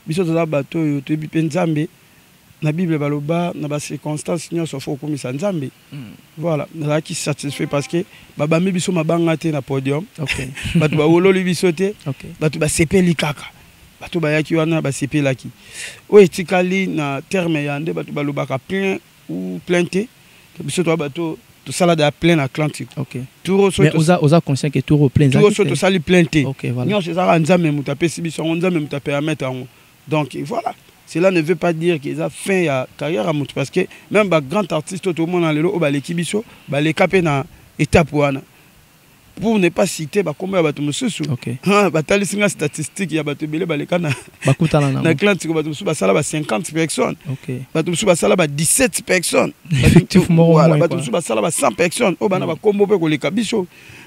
biso toza bato oyo toyebi mpe nzambe na Bible baloba na ba circonstances nyonso fo okomisa nzambe. Voilà, nazalaki satisfait parce que babambi biso mabanga te na podium. OK. Bato bawololi biso te. OK. Bato basepeli kaka. Bato bayaki wana basepelaki. Oyo etikali na terme ya nde bato balobaka plein ou plainte. Biso to bato to sala de plein Atlantique. OK. Touro so mais oza conscient que touro plein Touro so to sali plainte. OK, voilà. Nyonso ezaka nzambe mutape sibiso nzambe mutape ya mettre en. Donc voilà. Cela ne veut pas dire qu'ils ont fait la carrière à Moutou parce que même les grands artistes, tout le monde a l'équipe, les capés dans l'étape. Pour ne pas citer, combien de gens sont les statistiques, il y a des gens 50 personnes, 17 personnes, 100 personnes,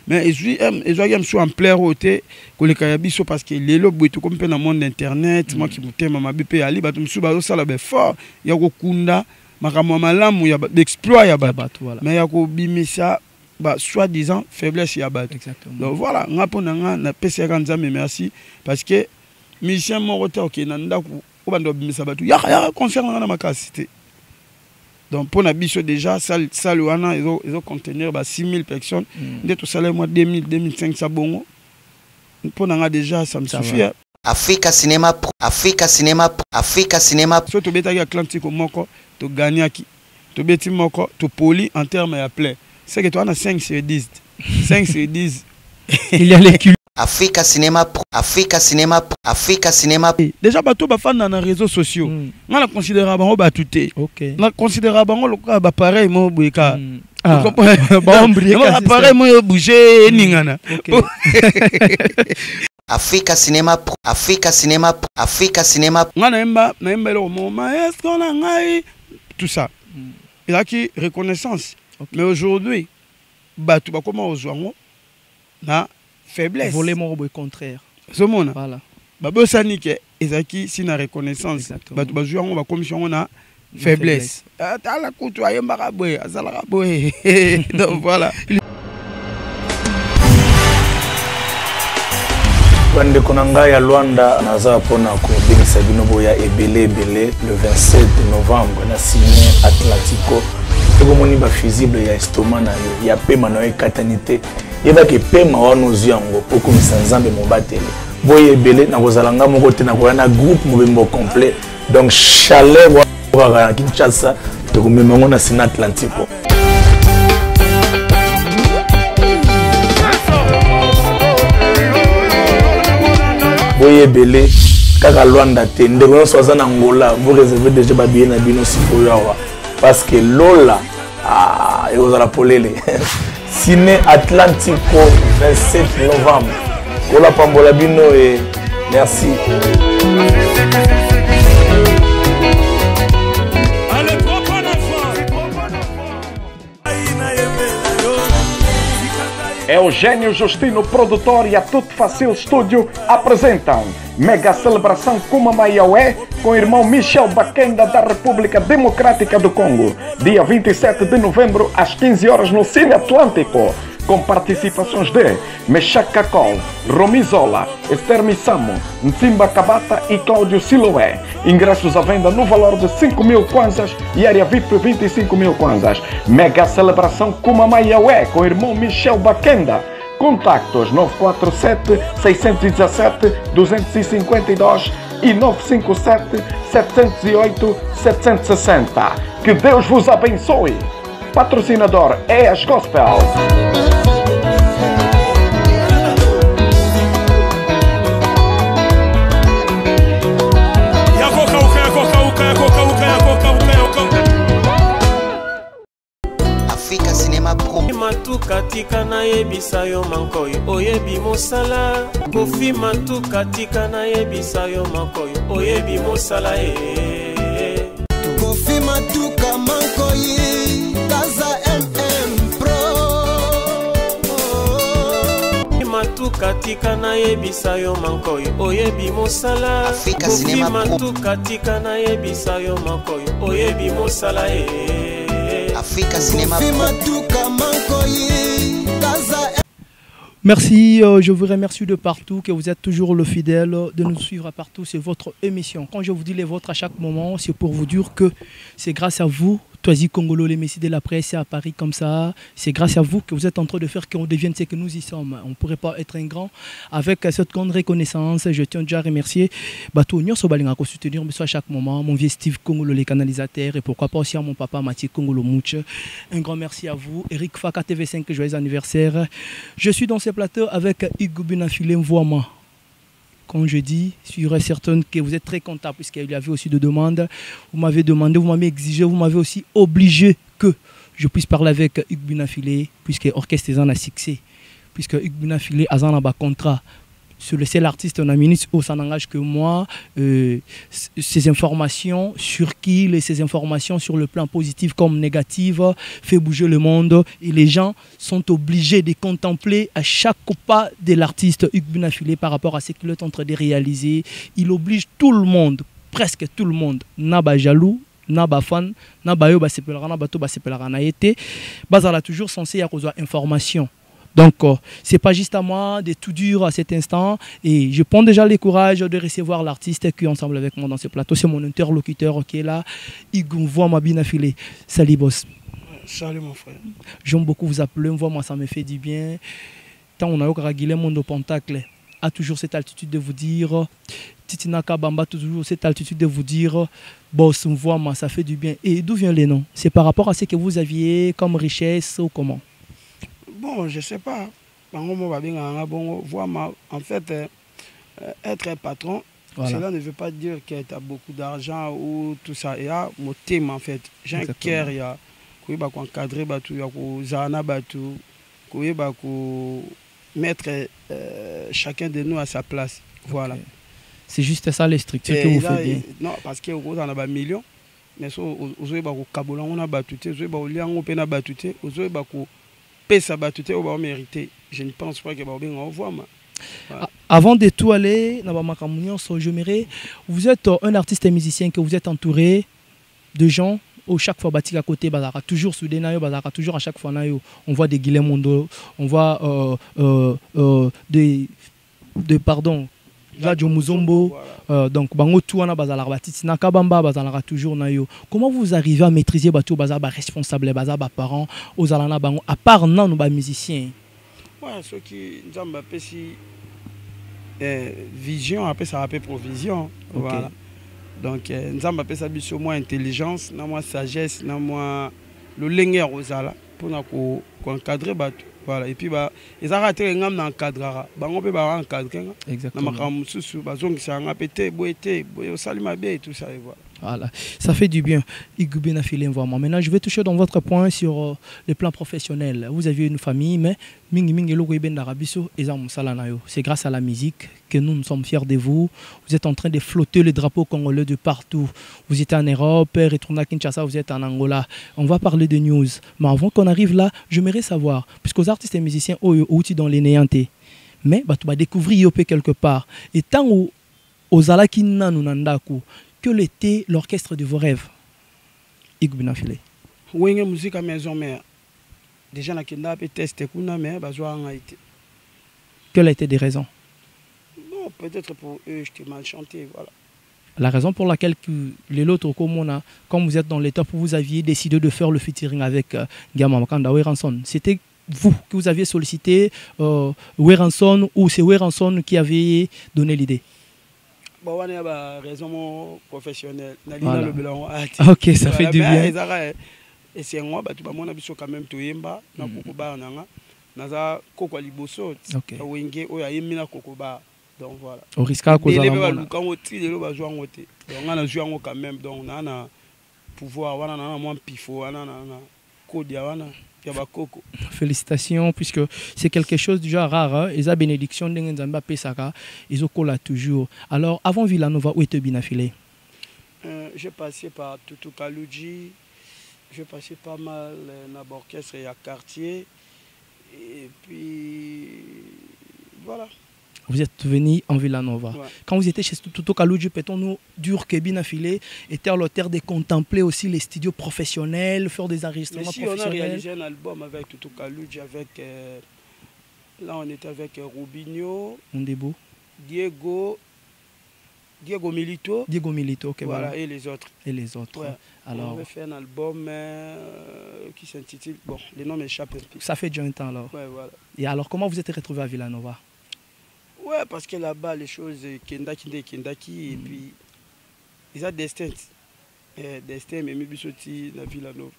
mais ils ont un plaisir côté que les Kayabiso parce que les lobes tout comme dans le monde internet moi qui m'aime ma BP Ali batum suba ça la fort ya ko kunda makamwa malamu ya d'exploit ya bat mais ya ko bimisa ba soi-disant faiblesse ya bat. Donc voilà ngapona nga na pesa nzambe merci parce que mission mo rota OK na ndako obando bimisa batu ya concert na makasité. Donc pour Nabiso déjà, salle wana ils ont contenir 6000 personnes. Dès tout salaire moi 2000 2500 bongo. Pour nanga déjà ça me suffit. Africa Cinéma Africa Cinéma Africa Cinéma. So to beta Atlantique moko to gagnaki. To beti moko to poli en termes ya play. C'est que toi on a 5 sur 10. 5 sur 10. Il y a les cultes. Africa Cinéma Africa Cinéma Africa Cinéma. Déjà bato ba fan dans les réseaux sociaux. On la considère bango ba touté. OK. On considère bango le ba pareil mo buika. Ah. Ba ombrika. Pareil mo bouger ningana. Africa Cinéma Africa Cinéma Africa Cinéma. Na emba le moment est-ce qu'on a ngai tout ça. Il a qui reconnaissance. Mais aujourd'hui bato ba comment ozoango na faiblesse. Voler mon robot contraire. Ce monde. Voilà. Babo sanike ezaki si na reconnaissance. Bato ba jouer on ba commission on a faiblesse. Ta la kutu ayembaka boye, azalaka boye. Donc voilà. Bande konanga ya Luanda naza pona ko bingisa bino boya ebele le 27 novembre na signé Atlantico. Eko moni ba fusible ya estomac na yo ya pema na ekatanité. Yeba ke pema wano ziango poko misanzambe mobatele. Boye ebele na kozalanga moko te na koyana groupe mobembo complet. Donc chalet wa Kinshasa to komemango na signé Atlantico. Boye belé kaka Luanda te ndeko soza na Angola vous réservez déjà ba bien na bino sipoyawa parce que Lola et vous la polele Ciné Atlantico 27 novembre Kola pambola bino et merci. Eugênio Justino Produtor e a Tudo Facil Studio apresentam Mega Celebração Kumamaiaué com o irmão Michel Bakenda da República Democrática do Congo, dia 27 de novembro às 15 horas no Cine Atlântico, com participações de Meshach Kakol, Romizola, Esther Missamo, Nsimba Kabata e Cláudio Siloé. Ingressos à venda no valor de 5.000 kwanzas e área VIP 25.000 kwanzas. Mega Celebração Kumamaiaué com o irmão Michel Bakenda. Contactos 947-617-252 e 957-708-760. Que Deus vos abençoe. Patrocinador ES Gospel. Africa Cinéma Pro. Matuka tika na yebisa yo mankoy oyebi mosala. Kofi matuka tika na yebisa yo mankoy oyebi mosala Kofi matuka mankoy Kaza MM Pro. Matuka tika na yebisa yo mankoy oyebi mosala. Africa Cinéma Pro. Matuka tika na yebisa yo mankoy oyebi mosala Africa Cinéma Pro. Merci, je vous remercie de partout, que vous êtes toujours le fidèle de nous suivre à partout. C'est votre émission. Quand je vous dis les vôtres à chaque moment, c'est pour vous dire que c'est grâce à vous, Toisi Congolo, les messieurs de la presse à Paris comme ça. C'est grâce à vous que vous êtes en train de faire qu'on devienne ce que nous y sommes. On ne pourrait pas être un grand avec cette grande reconnaissance. Je tiens déjà à remercier Batou Nyon Sobalinga pour soutenir à chaque moment. Mon vieux Steve Congolo, les canalisateurs. Et pourquoi pas aussi à mon papa Mathieu Congolo Mouche. Un grand merci à vous. Eric Faka TV5, joyeux anniversaire. Je suis dans ce plateau avec Hugues Binafilé Mvoama. Comme je dis, je suis certain que vous êtes très comptable puisqu'il y avait aussi de demandes. Vous m'avez demandé, vous m'avez exigé, vous m'avez aussi obligé que je puisse parler avec Hugues Binafilé puisque l'orchestre est en succès. Puisque Hugues Binafilé a un contrat. Sur le seul artiste, on a ministre où ça n'engage que moi. Ces informations sur qui, ces informations sur le plan positif comme négatif, fait bouger le monde. Et les gens sont obligés de contempler à chaque pas de l'artiste Hugues Binafilé par rapport à ce qu'il est en train de réaliser. Il oblige tout le monde, presque tout le monde, n'a jaloux, n'a fan, n'a yo ba sepelara, n'a bato ba sepelara na été. Bazala toujours censé y avoir information. Donc, ce n'est pas juste à moi de tout dire à cet instant. Et je prends déjà le courage de recevoir l'artiste qui est ensemble avec moi dans ce plateau. C'est mon interlocuteur qui est là. Hugues Binafilé. Salut, boss. Salut, mon frère. J'aime beaucoup vous appeler. Moi, ça me fait du bien. Tant on a eu Ragilé Mondo Pentacle, a toujours cette altitude de vous dire. Titinaka Bamba, toujours cette altitude de vous dire. Boss, moi, ça fait du bien. Et d'où viennent les noms? C'est par rapport à ce que vous aviez comme richesse ou comment? Bon, je ne sais pas. En fait, être un patron, voilà. Cela ne veut pas dire que tu as beaucoup d'argent ou tout ça. Il y a mon thème en fait. J'ai un cœur, il y a encadrer, il y a mettre chacun de nous à sa place. Voilà. Okay. C'est juste ça les structures que vous faites bien. Non, parce qu'il y a des millions. Mais si on a battu, je ne pense pas que avant de tout aller, vous êtes un artiste et musicien que vous êtes entouré de gens où chaque fois bâti à côté, toujours soudé, toujours à chaque fois on voit des Guilhem Mondo, on voit des pardon. Radio Muzombo, donc bango tuana bazala batiti nakabamba bazala toujours nayo. Comment vous arrivez à maîtriser bateau bazaba responsable bazaba parents aux alana bango à part non nous ba musiciens? Ouais, ceux qui nous pesi vision après ça appelle provision. Okay. Voilà. Donc nous appelle ça biso moins intelligence, na moins sagesse, na moins le lenger aux ala pour na ko encadrer bateau. Voilà, et puis ils ont raté un encadrera. Bango peut ba encadrer. Exactement. Voilà, ça fait du bien. Hugues Binafilé Mvoama. Maintenant, je vais toucher dans votre point sur le plan professionnel. Vous avez une famille, mais c'est grâce à la musique que nous sommes fiers de vous. Vous êtes en train de flotter le drapeau congolais de partout. Vous êtes en Europe, retournez à Kinshasa, vous êtes en Angola. On va parler de news. Mais avant qu'on arrive là, j'aimerais savoir, puisqu'aux artistes et musiciens, outils dans les néantés, mais tu vas découvrir quelque part. Et tant aux alakina nandaku, quel était l'orchestre de vos rêves? Hugues Binafilé. Oui, la musique à maison, mais déjà, on a testé, mais quelles étaient des raisons? Non, peut-être pour eux, j'étais mal chanté, voilà. La raison pour laquelle les autres, comme vous êtes dans l'étape où vous aviez décidé de faire le featuring avec Gama Makanda Weranson, c'était vous que vous aviez sollicité Weranson ou c'est Weranson qui avait donné l'idée? Bon, on a raison professionnelle. Voilà. Ok, ça fait du bien. Et c'est moi, tu vas quand même tout yemba, na kokoba nanga, naza koko liboso, wenge oya yemina kokoba. Donc voilà. Au risque à cause de la donc on a joué quand même, donc on a pouvoir, on a moins pifo, on a code, on a. Félicitations, puisque c'est quelque chose de déjà rare. Hein? Et la bénédiction de Nzamba Pesaka, ils ont toujours. Alors, avant Villanova, où était Binafilé? J'ai passé par Tutu Kaluji, j'ai passé pas mal dans l'orchestre et à quartier. Et puis, voilà. Vous êtes venu en Villanova. Ouais. Quand vous étiez chez Tutu Kaluji, peut-on nous dire que Binafilé était à l'auteur de contempler aussi les studios professionnels, faire des enregistrements professionnels? On a réalisé un album avec Tutu Kaluji, avec Là, on était avec Rubinho, Ndebo, Diego Milito. Diego Milito, ok, Voilà, et les autres. Et les autres. Ouais. Alors, on avait fait un album qui s'intitule... Bon, les noms m'échappent un peu. ça fait déjà un temps alors. Ouais, voilà. Et alors, comment vous êtes retrouvé à Villanova? Ouais, parce que là-bas, les choses, Kendaki, et puis, ils ont destin. Destin, mais Mibisoti, la Villanova.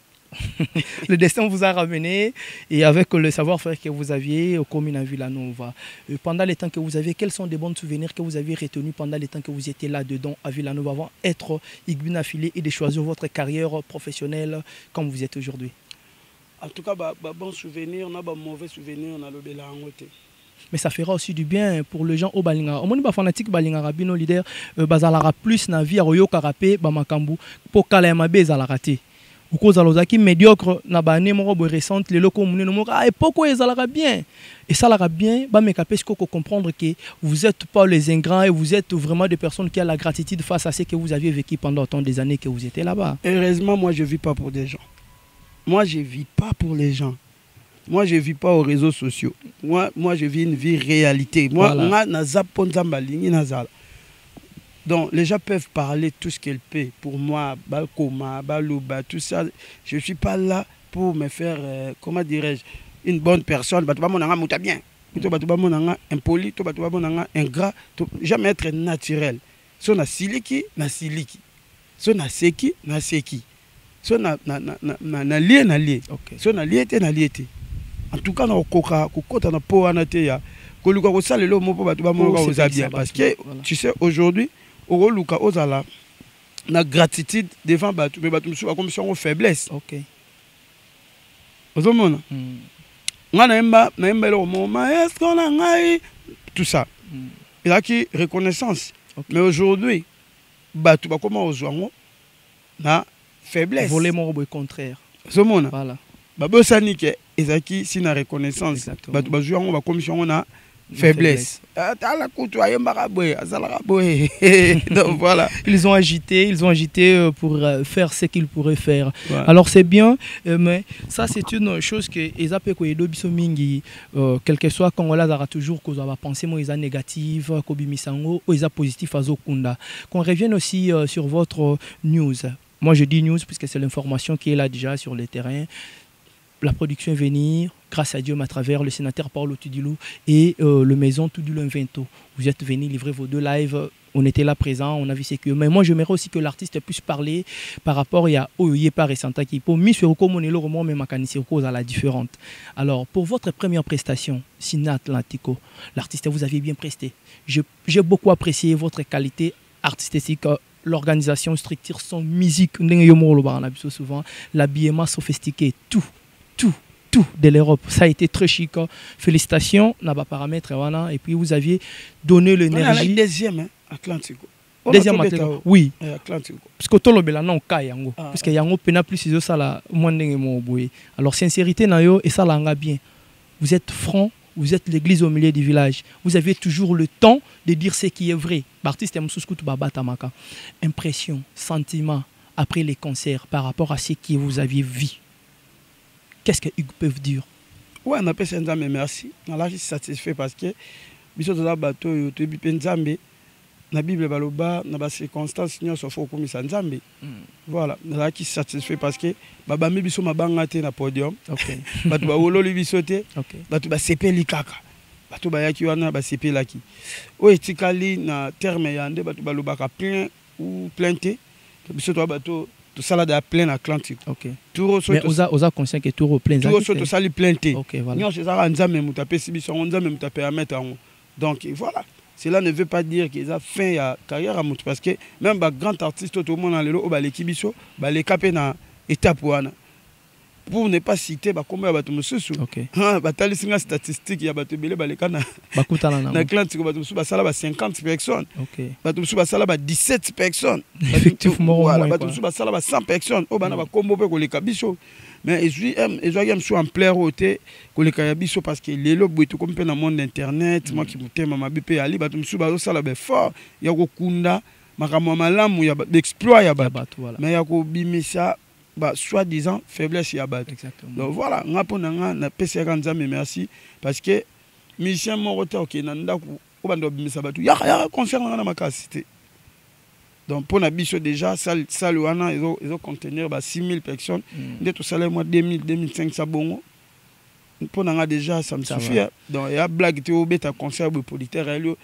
Le destin vous a ramené et avec le savoir-faire que vous aviez au commune à Villanova. Pendant les temps que vous avez, quels sont des bons souvenirs que vous avez retenus pendant les temps que vous étiez là-dedans à Villanova avant d'être Igbin affilié et de choisir votre carrière professionnelle comme vous êtes aujourd'hui? En tout cas, bon souvenir, on a un mauvais souvenir, on a le béla en côté. Mais ça fera aussi du bien pour les gens au Balinga. Au moins, les fanatiques Balinga Rabino leader, bazalara plus na vie à Royo Karapé, Bamakambu, pour Kalemabe Zalarate. Ou cause alozaki médiocre na ba année moko récente les locaux mouné no ah et pourquoi ils alara bien et ça lara bien ba me capes comprendre que vous êtes pas les ingrats et vous êtes vraiment des personnes qui ont la gratitude face à ce que vous aviez vécu pendant tant des années que vous étiez là-bas. Heureusement, moi je vis pas pour des gens. Moi je vis pas pour les gens. Moi je vis pas aux réseaux sociaux. Moi je vis une vie réalité. Moi on na zaponza malingi nazala. Donc, les gens peuvent parler tout ce qu'ils peuvent. Pour moi, Balkoma, Balouba, tout ça, je ne suis pas là pour me faire, comment dirais-je, une bonne personne. Bien. Impoli, ingrat, jamais être naturel. Si on a siliki, na siliki. Si on a seki, na seki. Si on a lié, na lié. Si on a lié, na lié. En tout cas, on a kokota na po anateya. Koluka ko salelo mo po batu ba mo ko zabia parce que tu sais aujourd'hui au luka ozala na gratitude devant batu mais batu musu comme son faiblesse. OK. Ozomona. Nga na emba le moment est-ce qu'on a ngai tout ça. Il a qui reconnaissance. Mais aujourd'hui batu ba comment ozwango na faiblesse. Voler mon au contraire. Ozomona. Voilà. Babosani ke ezaki si na reconnaissance. Batu ba jouango ba commission na faiblesse. Donc voilà. Ils ont agité pour faire ce qu'ils pourraient faire. Ouais. Alors c'est bien, mais ça c'est une chose que Ezape Koyedo Bisomingi, quel que soit quand on a toujours qu'on va penser moi ils négative, Kobi Misango, ou ils positif à Zokunda. Qu'on revienne aussi sur votre news. Moi je dis news puisque c'est l'information qui est là déjà sur le terrain. La production est venue, grâce à Dieu, à travers le sénateur Paolo Tudilou et le maison Tudilou Invento. Vous êtes venus livrer vos 2 lives, on était là présents, on a vu ce que... Mais moi, j'aimerais aussi que l'artiste puisse parler par rapport à Oyepa et Santa Kipo. Mis sur Komonelo, Roman, mais Makanisirko, à la différente. Alors, pour votre première prestation, Sina Atlantico, l'artiste, vous aviez bien presté. J'ai beaucoup apprécié votre qualité artistique. L'organisation, structure, son musique, souvent, l'habillement sophistiqué, tout de l'Europe. Ça a été très chic. Félicitations, n'a paramètre et puis vous aviez donné l'énergie. Deuxième, Atlantico. Deuxième Atlantico. Oui. Atlantico. Parce que tout le monde non ka yango. Parce que yango pena plus ils ça la moins boy. Alors sincérité na yo et ça langa bien. Vous êtes franc, vous êtes l'église au milieu du village. Vous avez toujours le temps de dire ce qui est vrai. L'artiste Msuskut Baba Tamaka. Impression, sentiment après les concerts par rapport à ce que vous aviez vu. Qu'est-ce qu'ils peuvent dire? Ouais, on appelle ça Nzambe, merci. On a satisfait parce que biso toza bato yo to bi Nzambe na Bible baloba na ba circonstances nyonso fo ko misa Nzambe. Voilà, on a satisfait parce que baba mi biso mabanga te na podium. OK. Bato ba wololi biso te. OK. Bato ba sepeli kaka. Bato ba yaki wana ba sepelaki. O etikali na terme yande bato balobaka plein ou plainté. Biso to bato tout ça là de plein Atlantique. OK. Mais osa conscient que tout plein Atlantique. Tout ça li plainté. OK, voilà. Nyo c'est ça Nzambe mutape sibiso Nzambe mutape à mettre en. Donc voilà. Cela ne veut pas dire qu'ils ont fait la carrière à Moutou parce que même les grands artistes tout le monde dans le lot les kibiso les capé na étape pour ne pas citer combien de bateaux OK. Batali singa statistique il y a bateau belé balekana bakutana na Atlantique bateau sous basala 50 personnes. OK. Bateau sous basala 17 personnes. Effectivement voilà bateau sous basala 100 personnes. Oh bana ba combo pe ko le kabiso. Mais je suis en plein roté parce que les lobes tout comme dans le monde internet moi qui m'aime ma BP ali bateau sous bateau ça là fort il y a kokunda makamwa malamu ya d'exploit ya bateau mais il y a ko bimisa soi-disant faiblesse ya bateau. Donc voilà, on a pessé Nzambe merci parce que musicien moko te ok na ndako o bando bimisa batu ya concert na makasi te. Donc pour la bicho déjà salle wana ils ont contenir 6000 personnes dès tout salaire moi 2500 bongo. Pour nga déjà ça me suffit. Donc il y a blague te au beta concert de politaire elio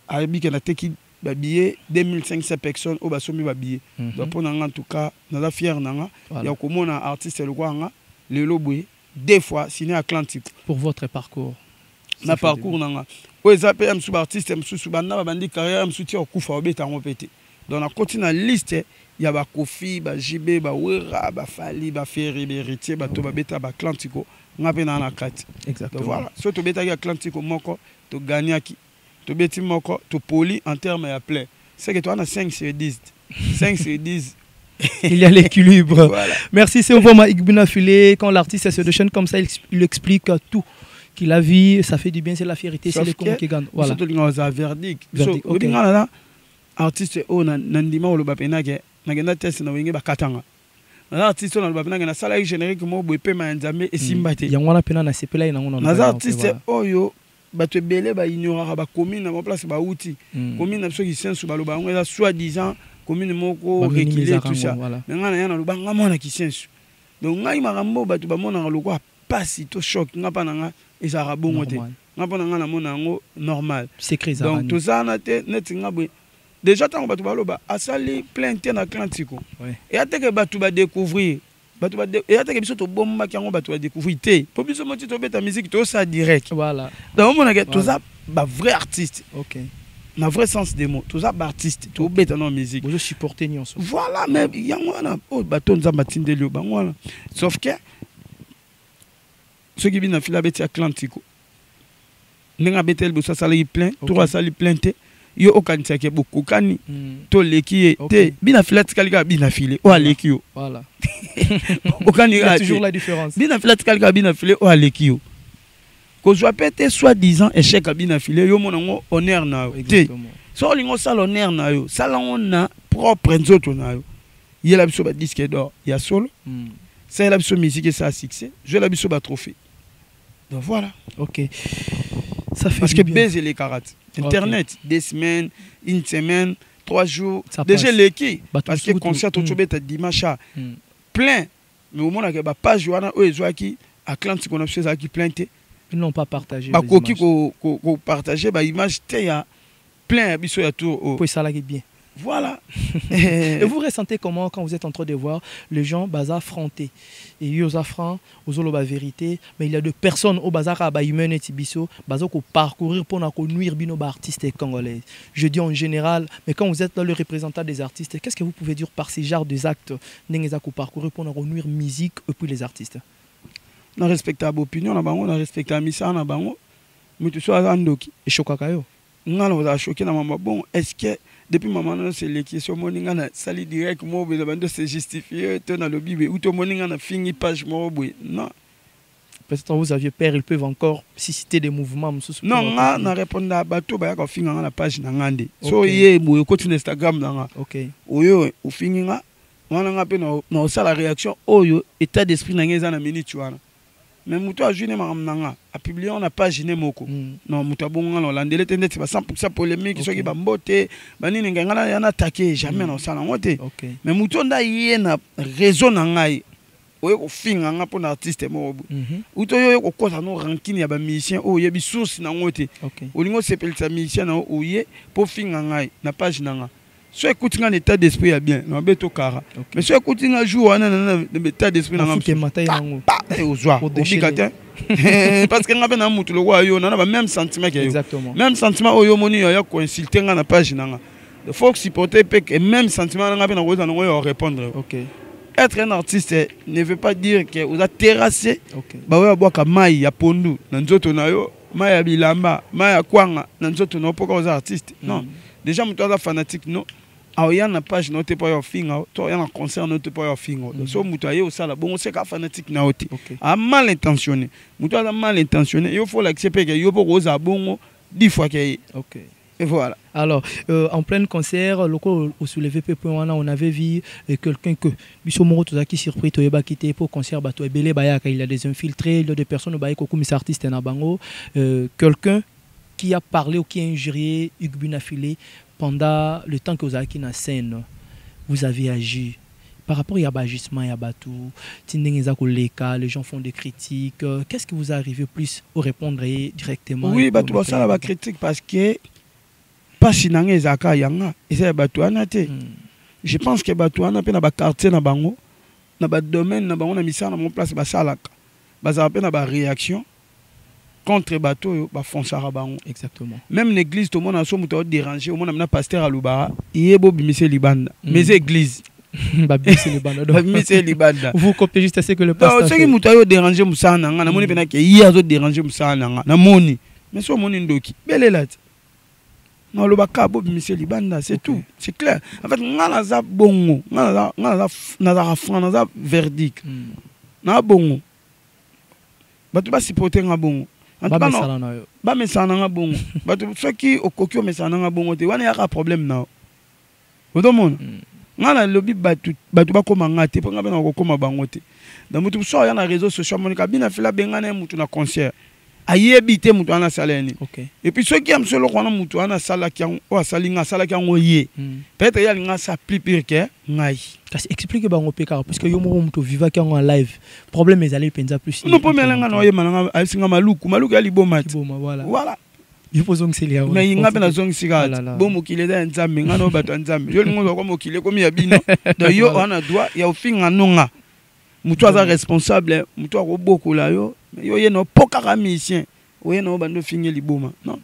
abi que na teki ba billet 2500 personnes au basomi ba billet. Donc pour nga en tout cas na la fier nanga ya komona artiste le kwanga le lobwe deux fois signé Atlantique pour votre parcours. Na parcours nanga. O ezapé am sous artiste am sous banda ba bandi carrière am soutien au kufa obeta ngopete. Donc on continue la liste, il y a Kofi, JB, Wera, Fali, Ferry, Héritier, Toba Beta, Atlantico, on a peine la carte. Exactement. Voilà. Soit tu beta Atlantico moko, tu gagnes qui, tu beti moko, tu poli en termes de play. C'est que toi on a 5 sur 10. 5 sur 10. Il y a l'équilibre. Voilà. Merci, c'est vraiment Igbina Filé. Quand l'artiste se déchaîne comme ça, il explique tout. Qu'il a vu, ça fait du bien, c'est la fierté, c'est les cons qui gagnent. Voilà. Surtout dans un verdict. Okay. Artiste o nandima oloba penake nagenda test na wenge bakatanga na artiste na oloba penake na sala générique mo boepe ma nzambe esimba te yango na pena na sepela ina ngona na artiste oyo bato belé ba ignorera ba commune na place ba outil commune na soki sensu baloba ngo eza soi-disant commune moko reculer tout ça ngana yana loba ngamona kisensu donc ngai makambo bato ba mona lokwa pasi to choc ngapa nanga ezara bongo te ngapa nanga na mona ngo normal secret ça donc tout ça na te net ngabwe. Déjà tant que batu baloba asali plainte na Atlantico. Et ate que batu ba découvrir, et ate que biso to bomba ki ngo batu ba découvrir té. Pour biso moti to beta musique to ça direct. Voilà. Donc on a tout ça ba vrai artiste. OK. Na vrai sens des mots, tout ça ba artiste, to beta na musique. Vous supporter nyonso. Voilà, mais yango na o bato nzamba tindeli ba ngwana. Sauf que ceux qui viennent fila beti Atlantico. Nenga betel bo ça sali plein, tout ça sali plainte. Yo okanisa ke beaucoup kani to leki te bina filat kalika bina file o aleki yo voilà okani toujours la différence bina filat kalika bina file o aleki yo ko zo pete soi-disant échec bina file yo monango honneur na te so lingo sala honneur na yo sala on propre nzoto na yo yela biso ba disque d'or ya solo ça la biso musique ça succès je la biso ba trophée donc voilà. OK, ça fait parce que baiser les carates internet des semaines, une semaine, 3 jours ça déjà l'équipe parce que concert au Tchobé ta dimanche plein mais au moment que ba page wana o ezwaki Atlantique on a fait ça qui plainté ils n'ont pas partagé ba koki ko partager ba image te ya plein biso ya tour pour ça là qui bien. Voilà. Et vous ressentez comment quand vous êtes en train de voir les gens bazar affronter et aux affront aux olo ba vérité mais il y a de personnes au bazar ba humaine et tibiso bazar ko parcourir pour na ko nuire bino ba artistes congolais. Je dis en général mais quand vous êtes là le représentant des artistes qu'est-ce que vous pouvez dire par ces genres d'actes n'engeza ko parcourir pour na ko nuire musique et puis les artistes. Na respectable opinion na bango na respectable misa na bango mais tu sois andoki et chokaka yo. Ngana vous a choqué na mama bon est-ce que depuis maman c'est les questions moninga na sali direct mo be bando se justifier to na lobby ou to moninga na fini page mo boy non peut-être vous aviez peur ils peuvent encore susciter des mouvements non na répondre à bato ba ka finga na page na ngande so ye boy continue Instagram na OK oyo o finga wana nga pe na sala réaction oyo état d'esprit na ngeza na minute wana mais muto a joué nanga a publié on a pas gêné moko non muto a bonga no landele tende ti ba 100% polémique soki ba mbote ba nini ngana yana attaquer jamais na sala ngote mais muto nda yé na raison na ngai oyo ko finga nga pour artiste mo uto yo ko kosa no ranking ya ba musicien o yebi source na ngote olingo sepelisa musicien na oye pour finga ngai na page nanga so écoute un état d'esprit ya bien na beto kara mais so écoute un jour na état d'esprit na parce que nga na mutu lokwa yo na ba même sentiment que exactement même sentiment oyo moni ya ko insulter nga na page nanga il faut supporter que même sentiment nga na ko na répondre. Être un artiste ne veut pas dire que vous a terrassé ba wa boka mai ya pondu na nzoto na yo mai ya bilamba mai ya kwanga na nzoto na poka aux artistes non déjà mutu a fanatique non a ya na page note pas yo finga to ya na concert note pas yo finga so mutu aye osala bon c'est ka fanatique na oti a mal intentionné mutu a mal intentionné il faut l'accepter que yo pour oza bongo 10 fois que Et voilà. Alors, en plein concert, au soulevé P.1, on avait vu quelqu'un que Bissomoro Tozaki surpris, Toyeba quitté pour concert, Belé Bayaka, il a des infiltrés, il y a des personnes au Bayako, comme artiste Nabango, quelqu'un qui a parlé ou qui a injurié Hugues Bunafilé pendant le temps que vous avez na scène. Vous avez agi. Par rapport à l'agissement, il y a Batou, les gens font des critiques. Qu'est-ce qui vous est arrivé plus au répondre directement? Oui, Batou, ça la critique parce que pas si nangé zaka yanga et c'est Batou anate. Je pense que Batou anate na ba quartier na bango, na ba domaine na bango na misa na mon place ba salaka. Ba za na ba réaction contre Batou ba fonsara bango. Exactement. Même l'église tout le monde a son muto déranger, au monde na pasteur à Luba, yebo bimise libanda. Mais église vous copiez juste assez que le pasteur. Ce qui m'a dérangé, Moussa Nanga, na moni pena ke hier zo dérangé Moussa Nanga, na moni. Mais so moni ndoki. Belle là. Non le baka bob monsieur libanda, c'est tout. C'est clair. En fait, ngana za bongo, ngana za franc, ngana za verdict. Na bongo. Batu ba supporter nga bongo. En tout cas non. Ba mesana nga bongo. Batu ceux qui okoki o mesana nga bongo te wana ya problème na. Vous monde. Ngana lobby batu ba koma ngate po ngabena ko koma bangote da mutu so ya na réseaux sociaux monika bina fila bengana mutu na concert ayebite mutu ana saleni. Et puis ceux qui aiment solo kona mutu ana sala ki o salinga sala ki ngoye peut-être ya linga sa plus pire que ngai. Kasi explique bango peka parce que yo mo mutu viva ki en live problème ezali penza plus. Non po melenga no ye mananga asinga maluku ya liboma ti. Voilà. Il faut donc c'est là. Mais il n'a pas besoin de cigarette. Bon, mon qu'il est dans un zam, il a un bateau en zam. Je le montre comme qu'il est comme il y a bien. Donc yo on a droit, il y a au fin un non. Moutoua responsable, moutoua beaucoup là yo. Yo y no poka musicien. Oye no bando finir liboma. Non.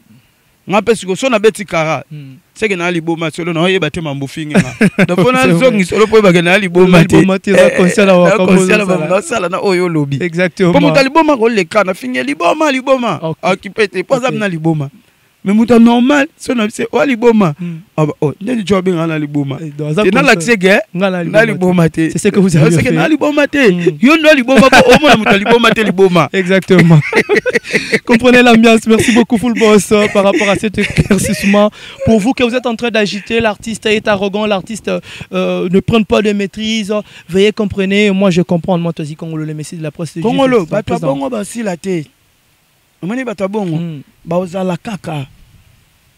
On appelle ce que son abeti kara. C'est que na liboma solo na oye baté mambo finir. Donc on a zong solo pour baguer na liboma. Liboma te za concert là wa comme ça là na oyo lobby. Exactement. Pour mon liboma ko le kana finir liboma. Occupé te pas na liboma. Mais mouta normal, son c'est o liboma. Ah bah oh, n'est job ngana liboma. Et na l'accès gay, ngana liboma te. C'est ce que vous avez fait. C'est que na liboma te. Yo ndo liboma ko o mo mouta liboma. Exactement. Comprenez l'ambiance. Merci beaucoup Full Boss par rapport à cet éclaircissement. Pour vous que vous êtes en train d'agiter, l'artiste est arrogant, l'artiste ne prend pas de maîtrise. Veuillez comprenez, moi je comprends moi Tozi Congolo le messie de la presse. Congolo, ba toi bongo ba si la te. Mani ba ta bongo. Ba ozala kaka.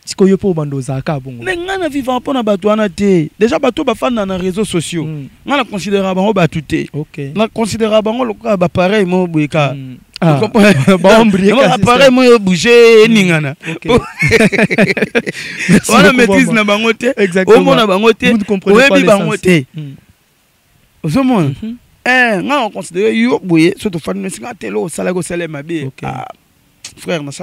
Siko yo po bando zaka bongo. Mais ngana vivant pona bato wana te. Déjà bato ba fan na réseaux sociaux. Ngana considérer bango ba tuté. OK. Na considérer bango loka ba pareil mo buika. Ah. Ba ombrieka. Appareil mo bouger ningana. OK. On a maîtrise na bango te. Exactement. Au mona bango te. Vous ne comprenez pas bango te. Au monde. Ngana considérer yo boye surtout fan na singa telo sala go sala mabe. Frère, est-ce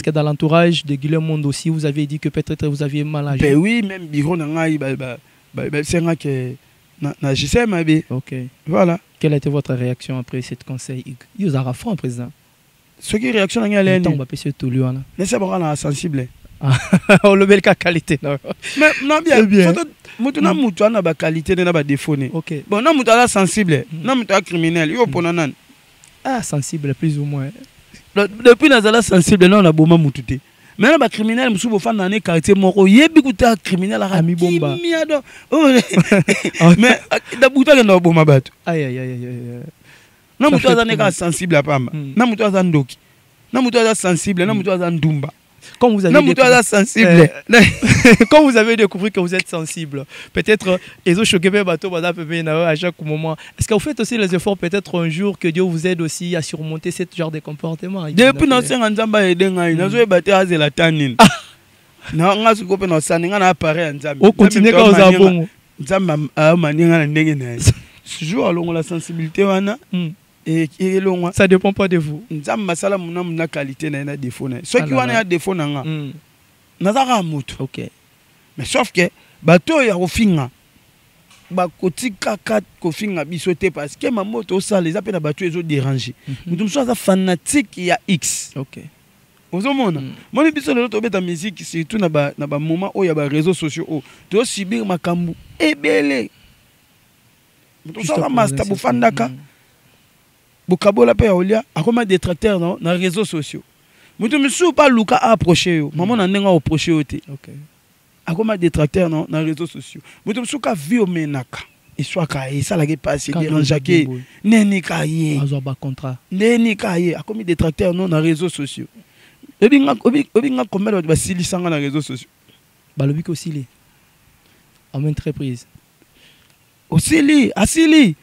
que dans l'entourage de Guillaume Monde aussi, vous avez dit que peut-être vous aviez mal agi? Ben oui, même Biro c'est vrai que je sais ma vie. OK. Voilà. Quelle a été votre réaction après cette conseil? Vous avez franc président. Ce qui réaction n'a rien à l'année. Mais c'est bon, sensible. On le met la qualité. Mais non bien. Maintenant, mutu ana ba qualité na ba défaut. OK. Bon, na mutu ala sensible, na mutu criminel, yo ponanan. Ah, sensible, plus ou moins. Depuis Nazala sensible, non, on a beaucoup de temps. Maintenant, les criminels, je suis dans les quartiers moraux. Il y a beaucoup de criminels à Ami Bomba. Mais, d'abord, il y a beaucoup de choses. Aïe, aïe, aïe, aïe. Non, je suis sensible à Pamba. Non, je suis Ndoki. Non, je suis sensible. Non, je suis Ndumba. Quand vous avez sensible. Quand vous avez découvert que vous êtes sensible, peut-être à chaque moment. Est-ce que vous faites aussi les efforts peut-être un jour que Dieu vous aide aussi à surmonter ce genre de comportement? Depuis notre Nzamba et Dengaï, nous avons battu à la tanine. Non, on a ce qu'on peut nous appareil Nzamba. On continue quand vous avez bon. Nzamba a manié à ce jour, alors la sensibilité et ça dépend pas de vous. Nzamba sala muna qualité na défaut na. Ceux qui ont un défaut na nga. Nazara mutu. OK. Mais sauf que bato ya ofinga. Ba kotika kat kofinga bisoté parce que ma moto ça les appels na bato ezo déranger. Mutu mso fanatique ya X. OK. Ozomona. Moni biso le to beta musique surtout na ba moment où ya ba réseaux sociaux o. To subir makambu ebele. Mutu ça master bufandaka. Bukabola pe olia akoma détracteur dans les réseaux sociaux. mutu misu pas luka approcher yo maman na ndenga approcher yo te OK akoma détracteur non na réseaux sociaux mutu misu ka vi o menaka histoire ka e sala ke passe dérange ke neni ka ye azo ba contrat neni ka ye akomi détracteur non na réseaux sociaux obinga combien de basili sanga na réseaux sociaux balobi ko osili en même entreprise osili asili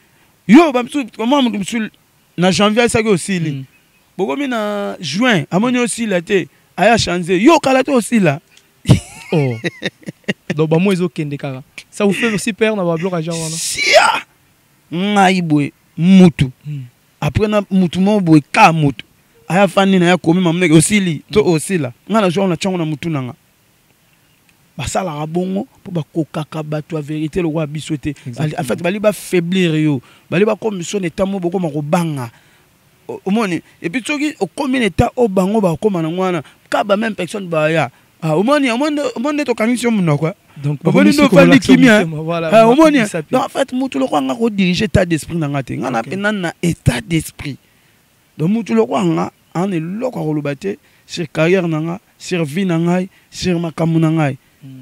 yo ba msu comment msu na janvier ça que osili bokomi na juin amoni osila te aya changer yo kala te osila oh donc ba mo ezokende kaka ça vous fait aussi perdre na ba blocage wana sia ngai boy mutu après na mutu mo boy ka mutu aya fani na ya komi mamneke osili to osila ngana jo na chango na mutu nanga basala rabongo po bakokaka bato ya vérité le roi bisoté en fait bali ba faiblir yo bali ba commission état mo boko makobanga omoni et puis soki au commune état o bango ba koma na ngwana ka ba même personne ba ya omoni to kanisi mo quoi donc omoni no fali kimia voilà omoni donc en fait mutu le roi nga ko diriger état d'esprit na ngate ngana pena na état d'esprit donc mutu le roi nga en eloko ko lobate sur carrière nanga sur vie nanga sur makamu nanga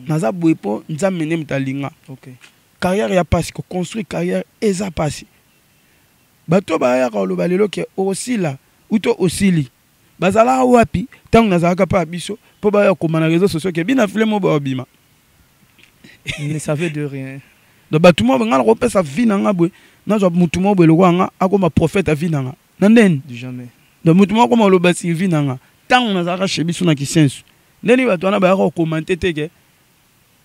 naza boepo nzambe ne mtalinga OK carrière ya passe ko construire carrière eza passe bato ba ya ko lobalelo ke osila uto osili bazala wapi tant nazaka pa biso po ba ya ko mana réseaux sociaux ke bina filé mo ba obima il ne savait de rien donc bato mo ngala ko pesa vie nanga bwe nazo mutu mo bwe lokanga akoma prophète vie nanga nandeni du jamais donc mutu mo ko lo basi vie nanga tant nazaka chez biso na kisensu ndeni bato wana ba ya ko commenter te ke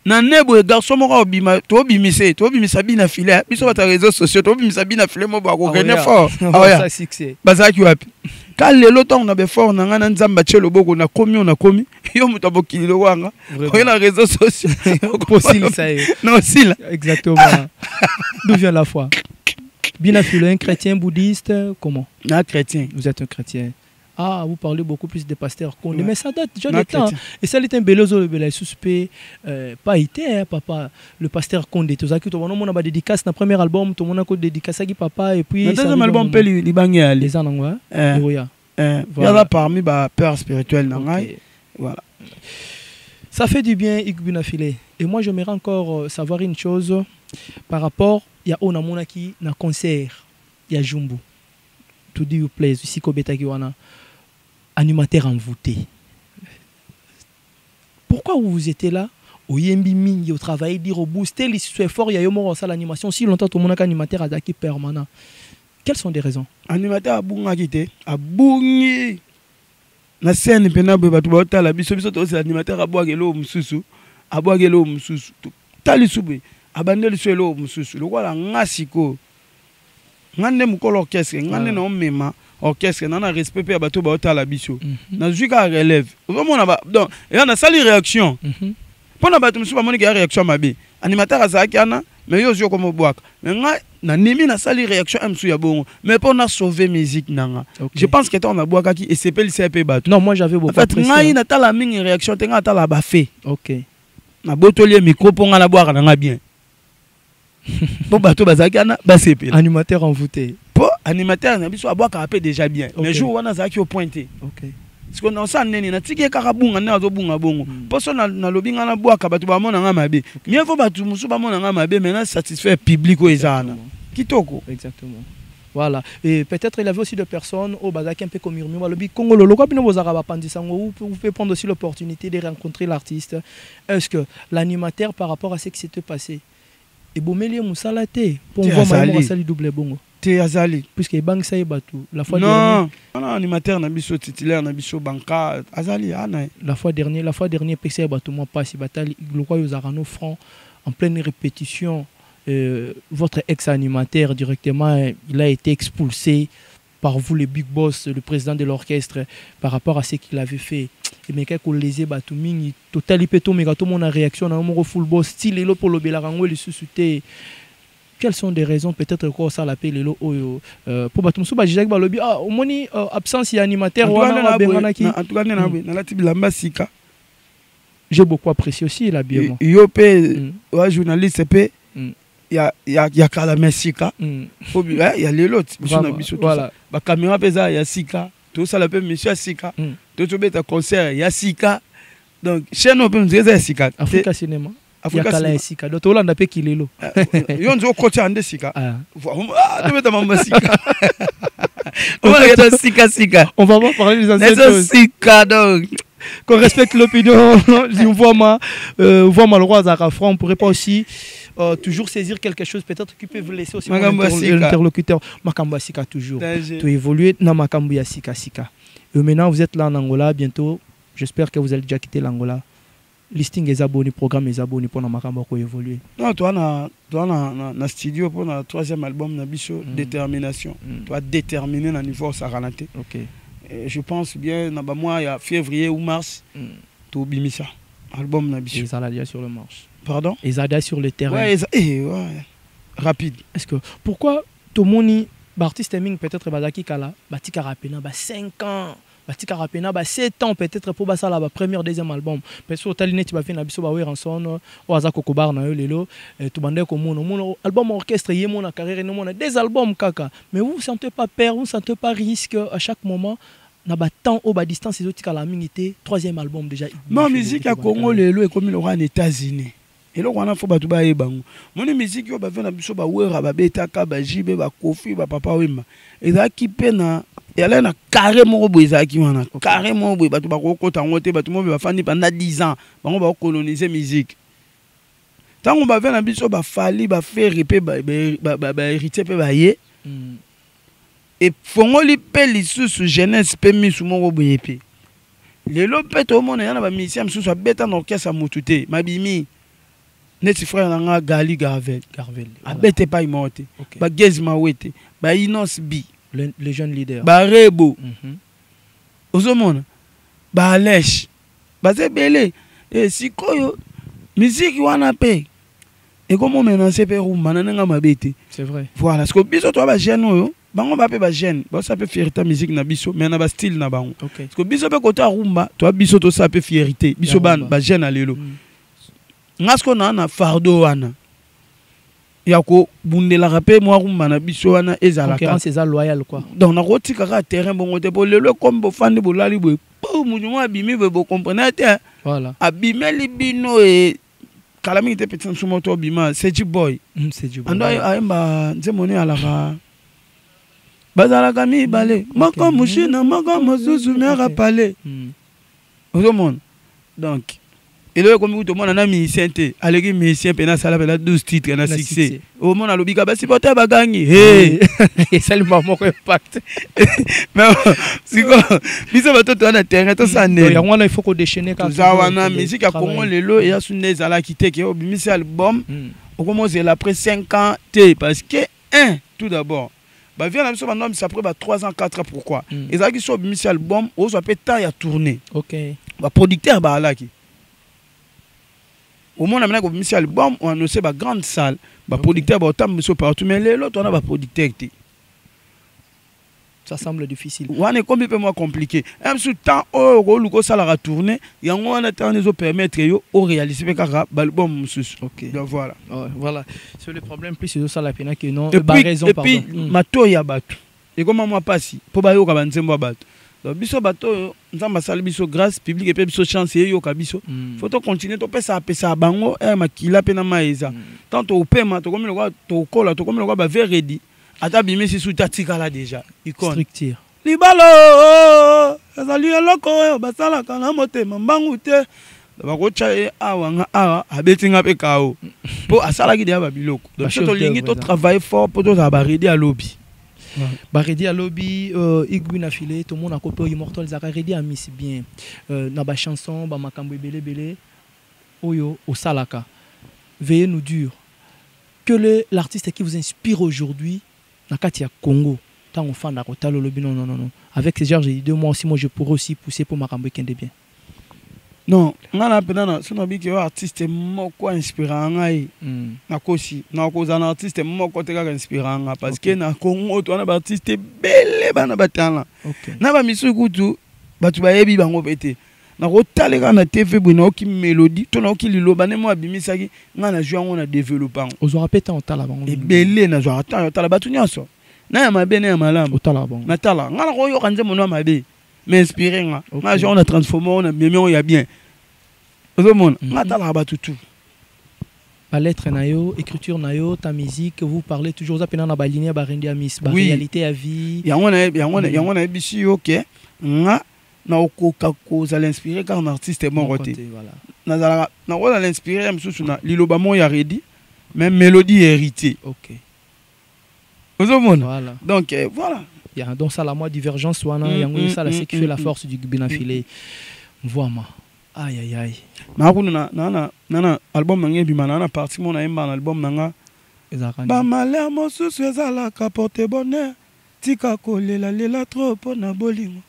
na nebo garçon moko obima to bimisa bina filet biso bata réseaux sociaux to bimisa bina filet mo ba ko gagner fort ça succès bazaki wapi ka lelo tong na be fort na ngana nzamba chelo boko na komi yo muto bokili lo wanga ko na réseaux sociaux possible ça est non aussi là exactement d'où vient la foi bina filet un chrétien bouddhiste comment un chrétien vous êtes un chrétien. Ah, vous parlez beaucoup plus de pasteur Condé, ouais. Mais ça date déjà de temps. Et ça, il est un belozo, le suspect, pas été, hein, papa, le pasteur Condé. Tout ça, tout le monde a dédicace dans le premier album, tout le monde a dédicace à papa, et puis. Le deuxième album, il est les ans, il y a parmi les pères spirituels, voilà. Ça fait du bien, Igbuna Filé. Et moi, j'aimerais encore savoir une chose par rapport, il y a Onamona qui n'a concert, il y a Jumbo. Tout dit vous plaît, ici, Kobeta Kiwana. Animateur envoûté. Pourquoi vous étiez là au Yembi Mingi, au travail, dire au booster, les efforts, il y a eu l'animation. Si longtemps, tout le monde a animateur à Daki permanent. Quelles sont les raisons? Animateur à Bungi, à Bungi. La scène, la biso c'est l'animateur à Boagelo Msusu, à Boagelo Msusu. Talisubi, à Bandel Suelo Msusu. Le roi la Nasiko. Ngande mukolo orchestre, ngande na mema. Orchestre nana respect pe bato ba otala biso na juka relève vraiment na donc et on a sali réaction pona bato musu ba moni ki réaction mabe animateur azaki ana mais yo zo comme boaka mais nga na nimi na sali réaction amsu ya bongo mais pona sauver musique nanga je pense que on a boaka ki et CP CP bato non moi j'avais beaucoup apprécié en fait ngai na tala mingi réaction tenga tala ba fait OK na botolier micro ponga na boaka nanga bien po bato bazaki ana ba CP animateur envoûté animateur na biso aboka apé déjà bien mais jour wana zaki au pointé OK parce que on ça neni na tiki karabunga na azobunga bongo poso na lobinga na boaka bato ba mona nga mabe mieux faut bato musu ba mona nga mabe mais na satisfaire public o ezana kitoko exactement voilà et peut-être il y avait aussi des personnes au bazaki un peu comme murmure lobi Congo lolo ko bino bozara ba pandisango vous pouvez prendre aussi l'opportunité de rencontrer l'artiste est-ce que l'animateur par rapport à ce qui s'était passé et bomeli musala te pour voir ma sali double bongo Azali puisque banque ça batu la fois dernière non animateur na biso titulaire na biso banca Azali ana la fois dernière PC batu moi passe batali le roi aux arano francs en pleine répétition votre ex-animateur directement il a été expulsé par vous le big boss le président de l'orchestre par rapport à ce qu'il avait fait et mais quelque lésé batu mingi total peto mais tout mon réaction na mon full boss style lo pour le belarango le suscité. Quelles sont des raisons peut-être que ça l'appelle le pour battre musuba Jacques Balobi ah au moni absence d'animateur wana bengana ki en tout cas na la tibilamba sika j'ai beaucoup apprécié aussi la bien yo pe wa journaliste pe ya kala mesika il y a les lots biso na biso voilà ba caméra peza ya sika tout ça la pe mission ya sika to to beta concert ya sika donc chaîne on peut nous dire sika Africa Cinéma Africa Cinéma sika donc to landa pe kilelo yo nzo côté ande sika to beta mamba sika on va regarder sika on va pas parler des anciennes choses sika donc qu'on respecte l'opinion. On voit mal le roi Zarafran, on pourrait pas aussi toujours saisir quelque chose peut-être qui peut vous laisser aussi l'interlocuteur. Makamba Sika toujours. Tu évolues dans Makamba Sika. Et maintenant vous êtes là en Angola bientôt. J'espère que vous allez déjà quitter l'Angola. Listing les abonnés, programme les abonnés pour Makamba pour évoluer. Non, toi na studio pour le 3e album na biso détermination. Toi déterminer na niveau ça ralenté. OK. Je pense bien, il y a février ou mars, tout bimisa. Album Nabiso. Et Zaladia sur le marche. Pardon? Et Zaladia sur le terrain. Ouais, rapide. Est-ce que pourquoi tout le monde, artiste Ming peut-être Bazaki Kala, Batika Rapena, 5 ans, Batika Rapena, 7 ans peut-être pour ça la première deuxième album. Parce que Talinet tu vas faire Nabiso Bawe Ranson, ou Azako Kobar na yo lelo, tout bandé comme mon album orchestre yé mon carrière non mon des albums kaka. Mais vous ne sentez pas peur, vous ne sentez pas risque à chaque moment. Na ba temps au bas distance les autres la mingité 3e album déjà. Non musique à Congo lelo et comme il aura en États-Unis. Et là on a faut batu ba ebango. Mon musique yo ba vena biso ba wera ba betaka ba jibe ba kofi ba papa wema. Et là qui pena et là na carrément boisa qui wana. Carrément boy batu ba ko kota ngote batu mo ba fandi pendant 10 ans. Bango ba coloniser musique. Tant on ba vena biso ba fali ba faire répé ba héritier pe ba yé. Et fongoli pe lisusu jeunesse pe misu moko boye pe lelo pe to mona yana ba musicien misu so beta na orchestre mutute mabimi neti frère nga Gali Garvel abete pa imote ba Gezma wete ba Inos B les jeunes leaders ba Rebo ozomona ba Alesh ba zebele et sikoyo musique wana pe et comment menacer pe rumba na nga mabete c'est vrai voilà ce que biso to ba jeune yo bango ba pe ba jeune ba ça peut fierté musique na biso mais na ba style na bango parce que biso pe côté rumba to biso to ça peut fierté biso ba jeune alelo ngasko na fardo wana yako bundela rapé moi rumba na biso wana ezala concurrence eza loyal quoi donc na rotika ka terrain bongo te bo lelo comme bo fandi bo lali bo munyuma abimi bo comprendre te voilà abimeli bino et kalami te petit sumoto bima c'est boy ando aimba nzemoni alaka bazalaka mibale moko mushina moko mosusu mera pale ozomona donc eloko comme tout monde na musicien te aleki musicien pe na sala pe la 12 titres na succès au monde alobika ba supporter bagangi hey seulement moko impact mais siko biso batoto na terrain to ça ne yango il faut ko déchaîner quand ça wana musique ya Congo lelo ya sunne zala kité ke obimisi album au commence après 5 ans te parce que tout d'abord bah vient la mission ça après 3 ans 4 ans pourquoi et ça qui sont mis album on soit peut temps à tourner OK bah producteur bah là qui au monde amena ko mis album on annoncé bah grande salle bah producteur bah autant monsieur partout mais l'autre on a bah producteur ça semble difficile on est combien peu moins compliqué même sous temps au luko sala ra tourner y a on attend les permettre yo au réaliser car album monsieur OK donc voilà voilà c'est le problème plus c'est ça la peine que non bah raison pardon et puis mato ya bato et comment moi passi pour ba yo ka banzembo bato donc biso bato nzamba sala biso grâce public et puis biso chance yo ka biso faut to continuer to pesa bango makila pe na maeza tant au paiement to comme le quoi to kola to comme le quoi ba veredi ata bimi si sous tatika là déjà structure libalo azali eloko basala kana motema mbangu te bakocha awanga awa abetinga pe kao po asala ki dia ba biloko donc to lingi to travailler fort pour to ba ready à lobby Baredi à lobby Igwina filé tout le monde a copié Immortal Zaka ready à miss bien na ba chanson ba makambo belé oyo au salaka veillez nous dur que l'artiste qui vous inspire aujourd'hui na Katia Congo tant on fan d'Akota lobby non avec ces genres j'ai dit 2 mois aussi moi je pourrais aussi pousser pour makambo kende bien non ngana penana sono biki artiste moko inspirant ngai na kosi na koza na artiste moko te ka inspirant nga parce que na Congo to na ba artiste belé bana batala na ba misu kutu batu ba yebi bango pete na kotalela na TV bwina oki mélodie to na oki liloba ne mo abimisa ki nga na jouer on a développant ozo rapeta on tala bango et belé na jouer ata tala batu nyonso na ya mabe na ya malamu otala bon natala nga na koyo kanze mono mabe m'inspirer nga nga on a transformé on a bien on ya bien ozomona natala ba tutu ba lettre na yo écriture na yo ta musique vous parlez toujours ça pena na ba ligne ba rendi amis ba réalité à vie yango na bishi OK nga na okoka koza l'inspirer car un artiste est mon côté voilà na wala l'inspirer msusu na liloba mo ya redi même mélodie héritée OK voilà. Donc voilà. Il y a donc ça la moi divergence wana yango ça c'est qui fait la force du Bina Filé. Vraiment. Aïe aïe aïe. Na nana album nanga bima na partie mon na album nanga ba malheur mosusu ezala ka porter bonheur tika kolela lela trop na bolingo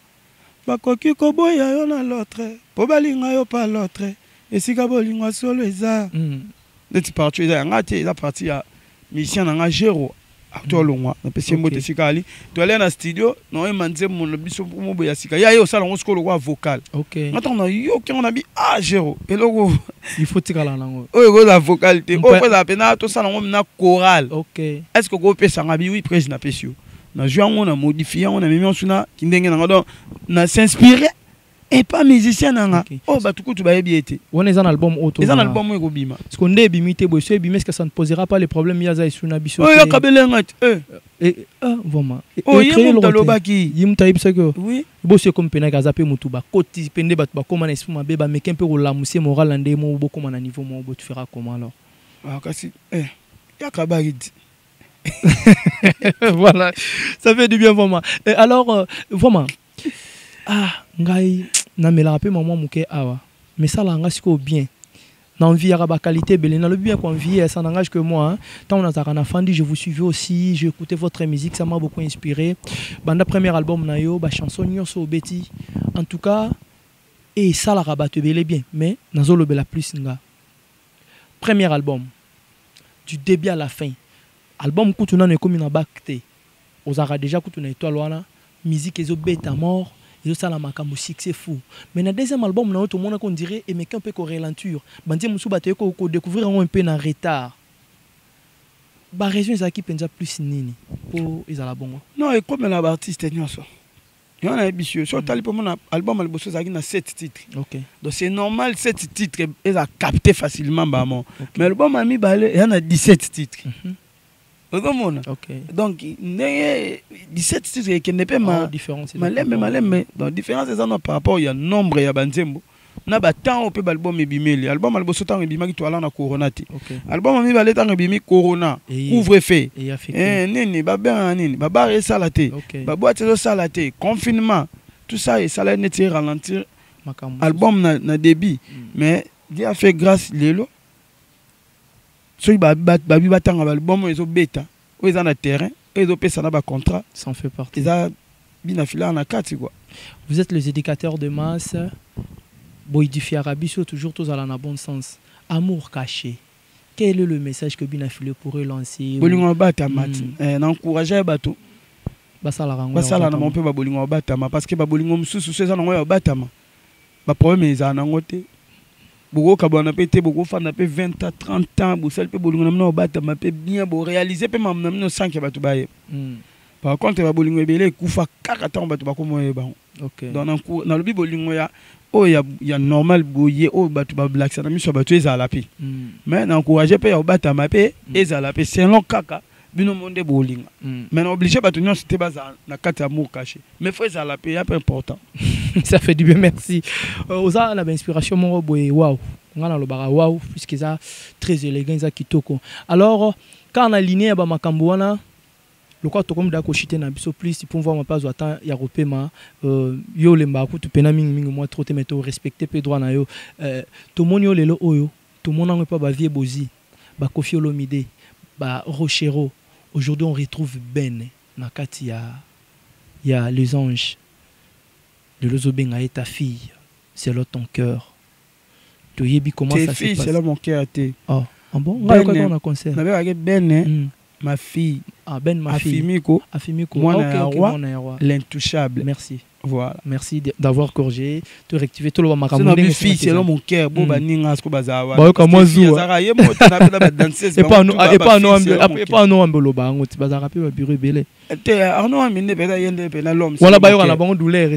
bakoki koboya yo na l'autre po balinga yo pa l'autre esika bolingo solo eza neti partie eza ngati eza partie ya mission nanga Jero acteur longwa na pesi mbote sikali to aller na studio no emanze mon biso mo boya sika ya yo sala ngosiko lokwa vocal OK maintenant yo ki on a bi Jero eloko il faut tikala nango o go la vocalité o ko za pena to sala ngom na choral OK est-ce que go pesa ngabi oui presse na pesio na jouer on a modifié on a mis on suna kindenge na donc na s'inspirer et pas musicien nanga oh batuku tu ba ebiete on est un album auto c'est un album où bima ce qu'on est bimité boy c'est bimé est-ce que ça ne posera pas les problèmes ya za isuna biso oh ya kabelenga et vraiment oh yemu talobaki yemu taibisa ko oui bo c'est comme pena gazape mutu ba koti pende ba comment est-ce ma beba mais qu'un peu la musie moral ande mo bo comment à niveau mo bo tu feras comment alors ah kasi ya kabagidi voilà ça fait du bien vraiment et alors vraiment ngai na me la rappelle maman muke awa mais ça la ngasiko bien na envie ya ba qualité belé na le bien qu'on vit ça n'engage que moi tant on a na fandi je vous suivais aussi j'ai écouté votre musique ça m'a beaucoup inspiré banda premier album na yo ba chanson nyonso beti en tout cas et ça la rabatte belé bien mais nazolo bela plus nga premier album du début à la fin album kutuna ne comme na bakte ozara déjà kutuna étoile wana musique ezo beta mort et ça la makambo succès fou mais dans deuxième album na tout le monde qu'on dirait et mais un peu ko ralentir bandi musu baté ko découvrir un peu en retard ba raison ça qui pensa plus nini pour izala bongo non et comme la artiste nyonso il y en a ambitieux sur tali pour mon album alboso ça na 7 titres OK donc c'est normal 7 titres et ça capter facilement ba mon mais l'album a mis balé il y en a 17 titres OK donc 17 titres qui n'est pas ma différence malem donc différence c'est ça par rapport il y a nombre ya banzembo na ba temps pe album ebimeli album alboso temps ebimaki to ala na corona ti album mi balé temps ebimi corona couvre-feu nini ba ben nini ba bare salate ba boîte zo salate confinement tout ça et ça l'a neti ralentir album na début mais Dieu a fait grâce lelo so ba tanga album ezo beta o eza na terrain ezo pesa na ba contrat ça en fait partie eza bina fila na kati quoi vous êtes les éducateurs de masse boidifier arabiso toujours tous à la bon sens amour caché quel est le message que bina file pourrait lancer bolingo bata mat n'encourager bato basala rango basala na mon pe ba bolingo bata ma parce que ba bolingo mususu seza nango ya bata ma ba problème eza nango te beaucoup kabana pété beaucoup fan pe 20 à 30 ans bu sel pe bolingo na bata ma pe bien bo réaliser pe mam na 5 batu baye par contre ba bolingo ebele kufa kaka tan batu ba ko moye ba OK donc na lobi bolingo ya oh ya normal boye oh batu ba black ça na miso batu ezala pi mais na encourager pe ya bata ma pe ezala pe selon kaka bino monde bolinga mais obligé batu nyon c'était baza na kati amour caché mais faut ezala pe ya peu important ça fait du bien merci oza la inspiration mon boye waouh ngana lo bara waouh puisque ça très élégant ça kitoko alors quand on a aligné ba makambo wana le quoi to comme da ko chiter na biso plus pour voir ma pas attend ya repema yo lemba ku tu pena mingi moi trop te mettre respecter pe droit na yo to monyo lelo oyo to monango pa ba vie bozi ba Koffi Olomide ba Rochero aujourd'hui on retrouve Ben na kati ya les anges de l'Ozobenga et ta fille c'est là ton cœur to yebi comment ça se passe c'est là mon cœur était oh bon on a concert na avec Ben ma fille Ben ma fille Afimiko Afimiko moi na roi l'intouchable merci Voilà. Merci d'avoir corrigé, de rectifier tout le monde. C'est notre fille, c'est mon cœur. Bon, bah, ninga, ce que bazawa. Bah, comme moi, zou. Et pas nous, on bolo ba, on bazara pe ba bureau belé. Arnaud a mené pena yende pena l'homme. Voilà, bah, on a bon douleur.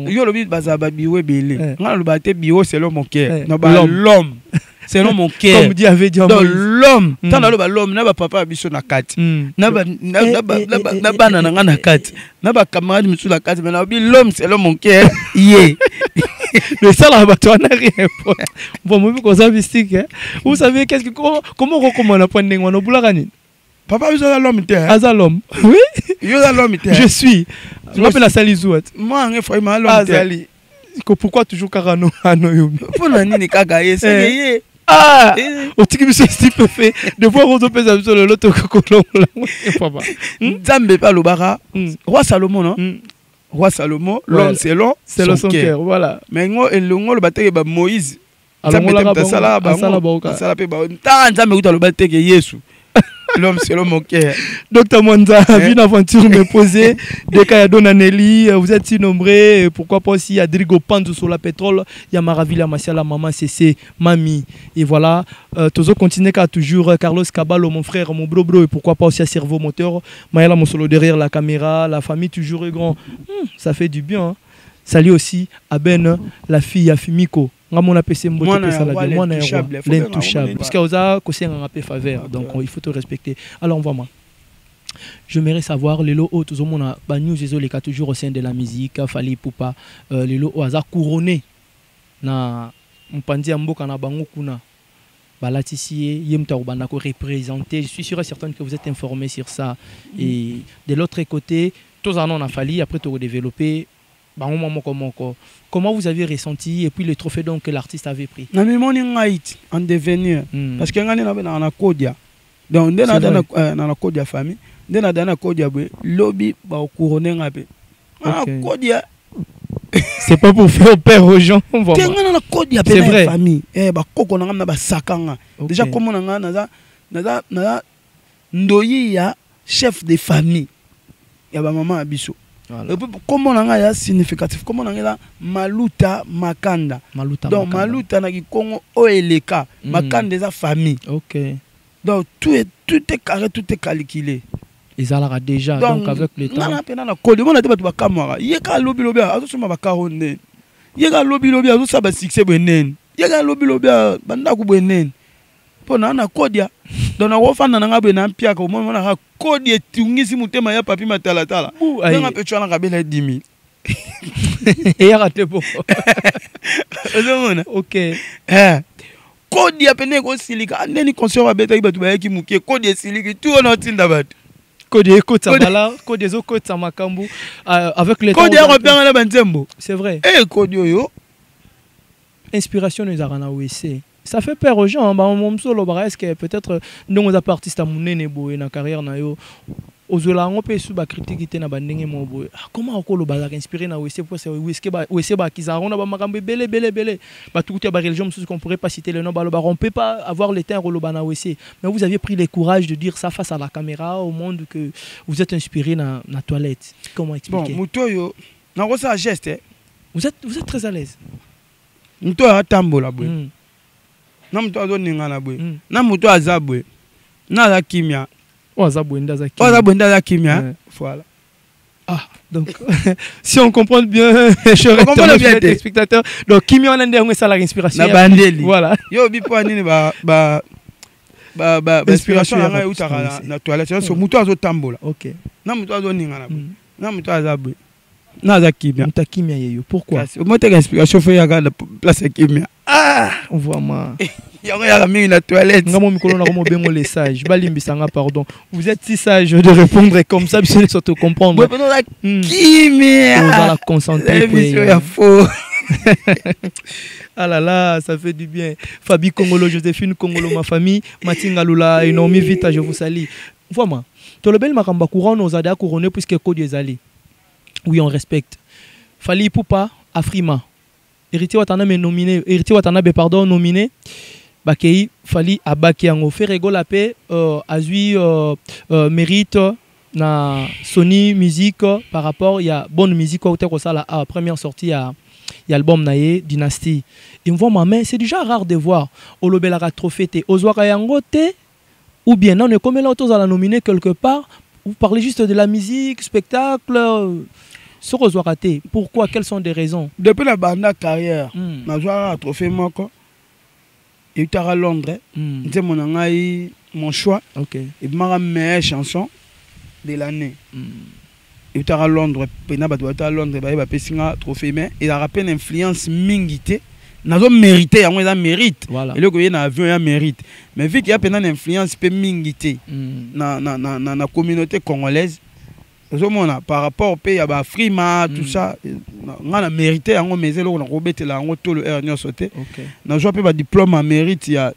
Yo le bit bazaba biwe belé. On a le baté bio, c'est l'homme mon cœur. L'homme. C'est l'homme mon cœur. Comme dit avait dit l'homme. Tant l'homme, n'a pas papa biso na kati. N'a ba banana na kati. N'a pas camarade misu la kati. Mais l'homme, c'est l'homme mon cœur. Yeah. Le sale abattoir n'a rien. Bon, moi, comme ça, mystique. Vous savez, comment on recommande la pointe d'engue au boulagani? Papa, vous avez l'homme. Aza l'homme. Oui. Vous avez l'homme. Je suis. Je m'appelle Asalizouat. Moi, un frère, l'homme. Azali. Pourquoi toujours Karano Anoyomi? Pour nani kagaye, c'est ah, au tiki ce type fait de voir aux opés sur le loto cocolon. Zambe pas le bara. Roi Salomon, non? Roi Salomon, l'homme c'est l'homme, c'est le son cœur. Voilà. Mais ngo et le ngo le bataille ba Moïse. Alors on l'a sala ba sala pe ba. Tant zambe uta le bataille Yesu. L'homme c'est l'homme au cœur. Docteur Mwanza, une aventure me posée. Des cas Nelly, vous êtes si nombreux. Pourquoi pas aussi Adrigo Panzo sur la pétrole. Il y a Maravilla Masiala, Maman CC, Mami. Et voilà. Tozo continue qu'à toujours Carlos Caballo, mon frère, mon bro. Et pourquoi pas aussi à Cerveau Moteur. Maëla Monsolo derrière la caméra. La famille toujours est grand. Ça fait du bien. Hein. Salut aussi à Ben, la fille à Fimiko. L'intouchable. Parce qu'il y a un faveur, donc il faut te respecter. Alors, moi. J'aimerais savoir, les lots tout le monde a news les cas toujours au sein de la musique, Fali Poupa, les lots au hasard couronné. Na mpandi amboka na bango kuna. Balatisi yemta ubanako représenté. Je suis sûr et certain que vous êtes informés sur ça. Et de l'autre côté, tous en on a fallu après tout développer. Comment vous avez ressenti et puis le trophée donc que l'artiste avait pris? En devenir parce que on a Kodia donc on a Kodia famille on a Kodia lobby ba couronner ngabe Kodia c'est pas pour faire peur aux gens c'est vrai famille ba koko na ba sakanga déjà comme on a naza ndoyi ya chef de famille ya ba maman abiso. Voilà. Comment on a significatif, comment on a Maluta Makanda. Donc Maluta na Congo Oeleka, Makanda des famille. OK. Donc tout est carré, tout est calculé. Ils ont déjà donc avec le temps. Na code, on a débattu ba camera. Yeka lobby lobby, azo soma ba karonne. Yeka lobby lobby, azo sa ba succès benen. Yeka lobby lobby, banda ku benen. Pona na kodia. Donc on va na ngabe na mpia ko mo na kodi etungisi mutema ya papi matala tala. Nga pe chwana kabela 10 000. Et raté pour. OK. Kodi ya pene ko silika andeni concert ba beta ibatu ba yaki mukie kodi silika tout on otinda bat. Kodi ekota bala, kodi ezokota makambu avec le temps. Kodi ya repère na banzembo. C'est vrai. Kodi yo. Inspiration nous a rana OEC. Ça fait peur aux gens. Est-ce que peut-être nous avons artiste à mon na carrière na yo ozola on peut sous ba critique na bandenge mo boy. Comment on le bazar inspiré na OEC pour ça OEC ba kizarona ba makambe belé ba tout ba religion qu'on pourrait pas citer le nom ba on peut pas avoir le temps au na OEC. Mais vous aviez pris le courage de dire ça face à la caméra au monde que vous êtes inspiré na toilette. Comment expliquer? Bon, mutoyo na ko ça geste. Vous êtes très à l'aise. Mutoyo atambola boy. Na muto azoninga na bwe na muto azabwe na za kimia azabwe ndaza kimia voilà. Ah donc si on comprend bien chers spectateurs donc kimia on a ndenge ça la inspiration na bandeli voilà yo bipo nini ba inspiration nga utaka na toilette so muto azotambola. OK na muto azoninga na bwe na muto azabwe na za kimia mutakimia yeyo pourquoi moi t'as inspiration fait ya ga place kimia. Ah, on voit moi. Il y a mis la toilette. Pardon. Vous êtes si sage de répondre comme ça, vous allez surtout comprendre. Qui on va la concentrer. Ah là là, ça fait du bien. Fabi Congolo, Joséphine Congolo, ma famille, Matinga Lula, Enomi Vita, je vous salue. Vois-moi. Tout le bel Makamba courant, nous a couronné puisque Code des alliés. Oui, on respecte. Fali Poupa, Afrima. Héritier Watanabe nominé, nominé. Bakei Fali Abaki Ango fait rigole la paix, Azui mérite na Sony Music par rapport il y a bonne musique au teko ça la première sortie il y a l'album naé Dynasty. Et moi ma main c'est déjà rare de voir olobelaka trophée te ozwaka yango te ou bien non comme là autos à la nominer quelque part. Vous parlez juste de la musique, spectacle, ce ozwaka te. Pourquoi? Quelles sont les raisons? Depuis la bande carrière, na joué trophée moko. Et tu à Londres, c'est mon choix. Okay. Et ma meilleure chanson de l'année. Et tu à Londres, pena ba à Londres, ba pesinga trophée mais il a rappelé une influence mingité. N'a pas mérité, il a mérite. Voilà. Et le goye na avion il a mérite. Mais vu qu'il y a une influence peu mingité na communauté congolaise. Par rapport au pays, il y a Frima, tout ça. On a mérité, on a mérité, on a rebêté là, on a tout le air, on a sauté. On a joué un diplôme à mérite. Il y a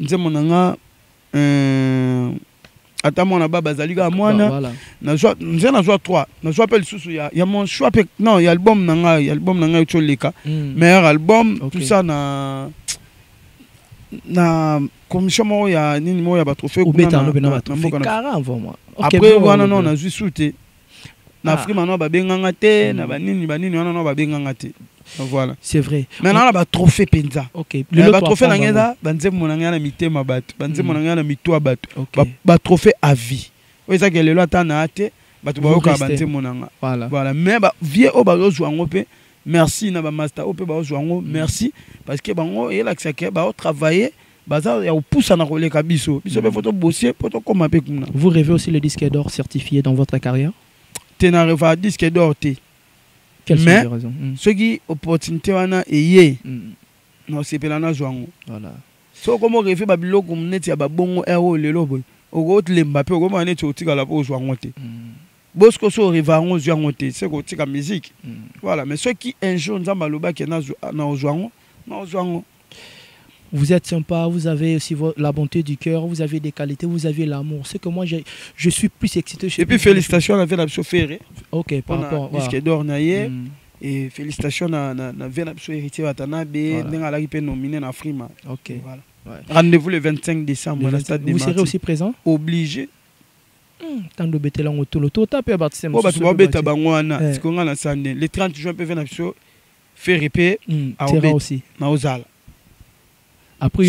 attends, on a bazali à moi. On a joué 3. On a joué le sous. Il y a mon choix. Non, il y a l'album Nanga, il y a l'album Nanga Ucholeka. Meilleur album, tout ça na commission, il y a ni moi, il y a trophée. Après, on a joué sauté. Na Frima no ba benganga te na banini wana no ba benganga te. Voilà. C'est vrai. Maintenant ba trophée penza. OK. Le trophée na ngeza banze monanga na mitema bato, banze monanga na mitwa bato. Ba trophée à vie. Oui ça que le loi na ate bato ba yoka banze monanga. Voilà. Mais ba vie o ba zo ngo pe merci na ba master o pe ba zo ngo merci parce que bango et là que ça que ba travailler baza ya poussa na koleka biso. Biso be photo bosser photo comme pe kuna. Vous rêvez aussi le disque d'or certifié dans votre carrière? Tenarifa disque d'or te. Quelles sont les raisons? Ceux qui opportunité wana eye non c'est pelana zwango. Voilà. So comme rêver ba biloko mneti ya ba bongo ero lelo boy. Ogo le Mbappé ogo mane ti otika la po zwango te. Bosco so rivango zwango te, c'est ko tika musique. Voilà, mais ceux qui un jour nzamba loba ke na zwango, na zwango. Vous êtes sympa, vous avez aussi la bonté du cœur, vous avez des qualités, vous avez l'amour. C'est que moi, je suis plus excité. Et puis félicitations à la chauffeur. Ok, par rapport à disque d'or naie et félicitations à la héritier Watanabe, n'a pas nominé na Frima. Ok. Voilà. Rendez-vous le 25 décembre. Vous serez aussi présent? Obligé. Tant de bêter là on tourne autour taper bâtiment. Oh bah tu vas bêter bangwana. C'est qu'on a la sande. Le 30 juin peut venir faire répé à aussi. Na ozala. Après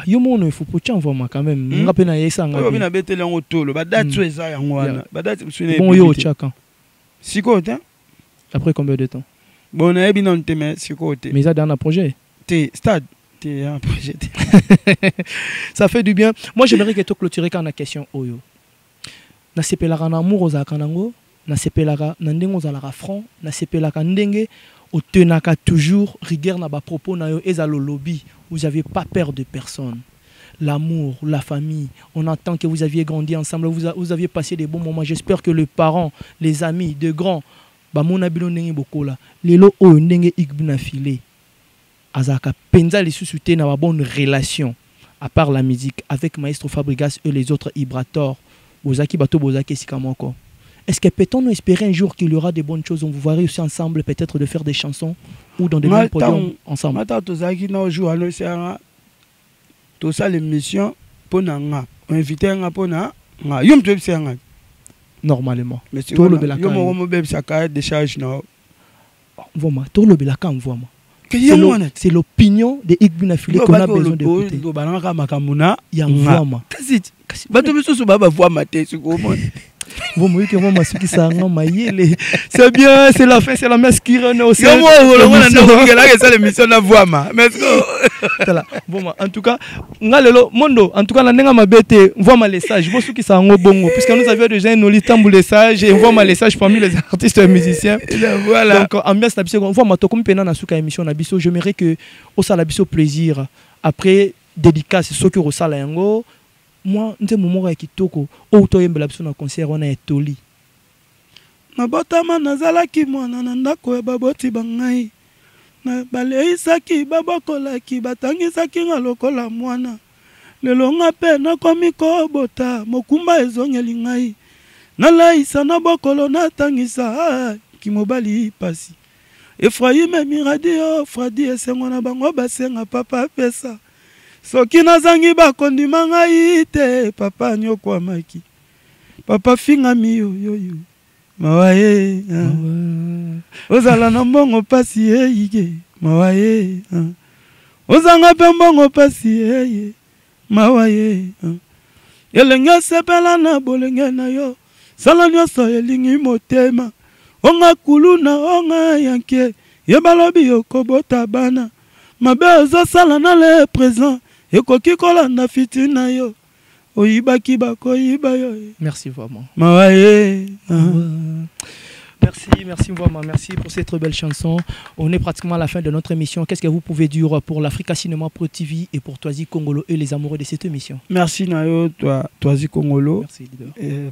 yo mo no faut pocha envoie quand même ngape na yesa ngape yo bina betele ngo tolo ba date so eza ya ngwana ba date msune bon yo chaka siko te après combien de temps bon na bina on te mais siko te mais ça dans un projet te stade te un projet ça fait du bien. Moi j'aimerais que tu clôturer quand la question oyo na sepelaka na amour za kanango na sepelaka na ndengo za la franc na sepelaka ndenge au tenaka toujours rigueur na ba propos na yo ezalo lobby. Vous n'avez pas peur de personne. L'amour, la famille, on entend que vous aviez grandi ensemble, vous aviez passé des bons moments. J'espère que les parents, les amis, de grands, ba mona bilo ndenge bokola lelo o ndenge ikbuna filé azaka penza les sous-souté na ba bonne relation à part la musique avec Maestro Fabregas et les autres Ibrator bozaki bato bozaki sikamoko. Est-ce que peut-on nous espérer un jour qu'il y aura des bonnes choses? On vous verra aussi ensemble, peut-être de faire des chansons ou dans des mêmes podiums ensemble. Maintenant, tout ça qui nous joue à nous, c'est tout ça l'émission pour nous. On invite un pour nous. Yom tu sais normalement. Mais tu vois, yom on me ça cahier de charge non. Vraiment, tout le belaka on voit moi. C'est l'opinion de Igbuna Filé qu'on a besoin d'écouter. Do balanga makamuna ya mvama. Kasi bato biso baba voix maté sur comment. C'est bien, c'est la fin, c'est la messe qui renaît aussi. Bon, en tout cas, Mondo, en tout cas, on les sages. Puisque nous avions déjà nos listes les sages et on voit les sages parmi les artistes et musiciens. Voilà. Donc, ambiance, on voit ma tokum pena na suka émission na biso. J'aimerais que au sala biso plaisir. Après, dédicace, ce que au sala yango. Moi, nte momoro ya kitoko o to yembela biso na concert wana etoli na botama nazalaki mwana na ndako ya baboti bangai na baleisaki babokolaki batangisaki nga lokola mwana lelo nga pe nakomi kobota mokumba ezongeli ngai nalaisa na bokolo natangisa kimobali pasi Efraïm miradio fradi esengo na bango basenga papa pesa soki nazangi bakondima ngai te papa nyokwamaki papa fingami yo yo yo mawaye ozala na mbongo pasi eye mawaye ozanga pe mbongo pasi eye mawaye elenge sepela na bolenge na yo sala nyonso elingi motema onga kuluna onga yanke yebalobi yokobota bana mabe ozosala na le présent ekoki kolanda fiti na yo oyibaki bakoyiba yo. Merci vraiment. Mawaye. Merci vraiment, merci pour cette très belle chanson. On est pratiquement à la fin de notre émission. Qu'est-ce que vous pouvez dire pour l'Africa Cinéma Pro TV et pour Toazi Kongolo et les amoureux de cette émission? Merci Nayo, Toazi Kongolo. Merci leader.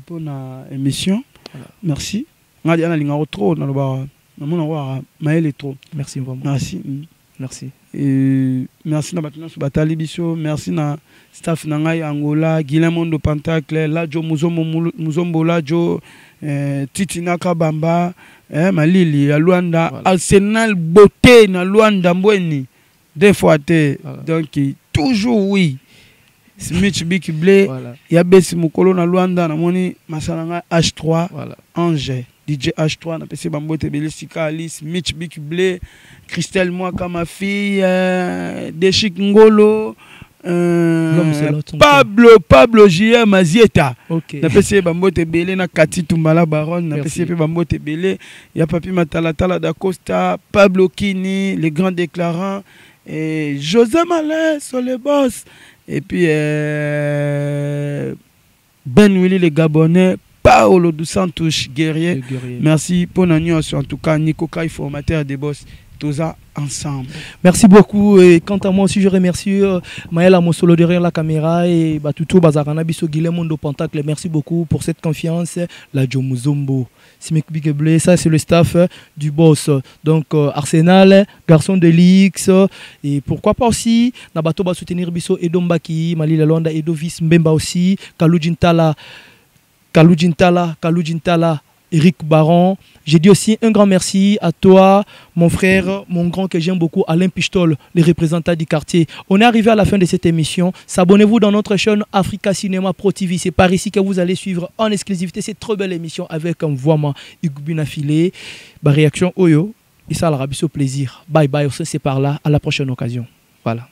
Pour la émission. Voilà. Merci. Merci vraiment. Merci. Merci. Et merci na batuna su batali biso, merci na staff na ngai Angola, Guillermo Ndo Pentacle, Lajo Muzombo Lajo, Titina Kabamba, Malili à Luanda, voilà. Arsenal Beauté na Luanda Mbweni. Des fois voilà. Donc toujours oui. Smith Big Blé, voilà. Yabesi Mukolo na Luanda na moni masalanga H3, voilà. Angers. DJ H3, na PC Bambote Belisika Alice, Mitch Big Blé, Christelle Mwaka ma fille, Deshik Ngolo, Pablo J.M. Mazieta. Okay. Na PC Bambote Belé, na Kati Tumbala Baron, na PC Bambote Belé, ya Papi Matalatala da Costa, Pablo Kini, les grands déclarants, et José Malin, sur les boss, et puis Ben Willy, les Gabonais, Paolo dos Santos, guerrier. Merci pour nous, en tout cas, Nico Kai, formateur des boss, tous ça ensemble. Merci beaucoup. Et quant à moi aussi, je remercie Maël Amosolo derrière la caméra et Batuto Bazarana Biso Guillermo Ndo Pentacle. Merci beaucoup pour cette confiance. La Jomuzombo. Simek Bigblé, ça c'est le staff du boss. Donc Arsenal, Garçon de l'X. Et pourquoi pas aussi, Nabato va soutenir Biso Edombaki, Mali Lalonda, Edovis Mbemba aussi, Kalujintala, Eric Baron. J'ai dit aussi un grand merci à toi, mon frère, mon grand que j'aime beaucoup, Alain Pichtol, les représentants du quartier. On est arrivé à la fin de cette émission. S'abonnez-vous dans notre chaîne Africa Cinéma Pro TV. C'est par ici que vous allez suivre en exclusivité cette très belle émission avec un voix Igubina Filé. Réaction Oyo. Et ça, l'Arabie, au plaisir. Bye bye, c'est par là. À la prochaine occasion. Voilà.